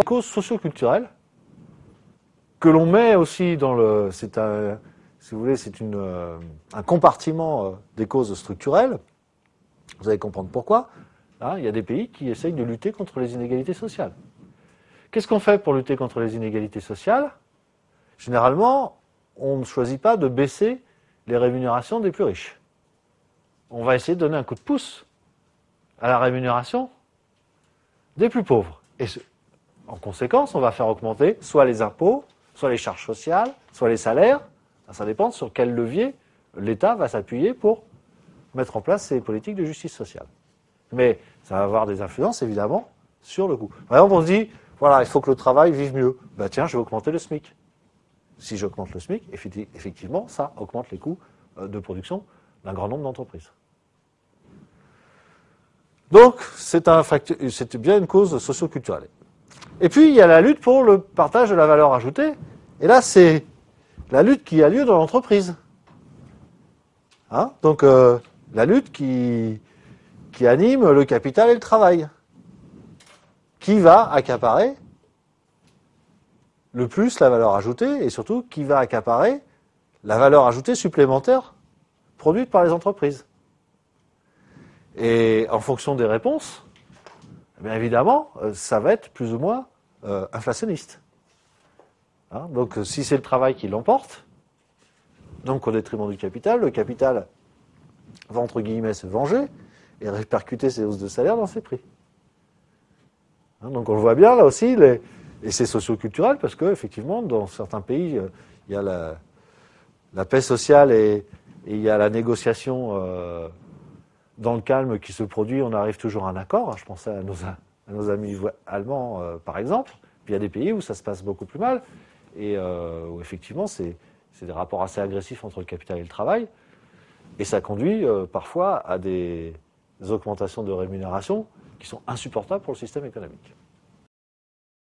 causes socioculturelles que l'on met aussi dans le... C'est un, si vous voulez, c'est un compartiment des causes structurelles. Vous allez comprendre pourquoi. Hein, il y a des pays qui essayent de lutter contre les inégalités sociales. Qu'est-ce qu'on fait pour lutter contre les inégalités sociales? Généralement, on ne choisit pas de baisser les rémunérations des plus riches. On va essayer de donner un coup de pouce à la rémunération des plus pauvres. Et en conséquence, on va faire augmenter soit les impôts, soit les charges sociales, soit les salaires. Ça dépend sur quel levier l'État va s'appuyer pour mettre en place ces politiques de justice sociale. Mais ça va avoir des influences, évidemment, sur le coût. Par exemple, on se dit, voilà, il faut que le travail vive mieux. Ben tiens, je vais augmenter le SMIC. Si j'augmente le SMIC, effectivement, ça augmente les coûts de production d'un grand nombre d'entreprises. Donc, c'est bien une cause socioculturelle. Et puis, il y a la lutte pour le partage de la valeur ajoutée. Et là, c'est la lutte qui a lieu dans l'entreprise. Hein? Donc, la lutte qui anime le capital et le travail. Qui va accaparer le plus la valeur ajoutée et surtout qui va accaparer la valeur ajoutée supplémentaire produite par les entreprises. Et en fonction des réponses, bien évidemment, ça va être plus ou moins inflationniste. Hein, donc si c'est le travail qui l'emporte, donc au détriment du capital, le capital va entre guillemets se venger et répercuter ses hausses de salaire dans ses prix. Hein, donc on le voit bien là aussi, et c'est socio-culturel parce qu'effectivement, dans certains pays, il y a la paix sociale et il y a la négociation dans le calme qui se produit, on arrive toujours à un accord. Je pensais à nos amis allemands, par exemple. Puis il y a des pays où ça se passe beaucoup plus mal et où effectivement, c'est des rapports assez agressifs entre le capital et le travail. Et ça conduit parfois à des augmentations de rémunération qui sont insupportables pour le système économique.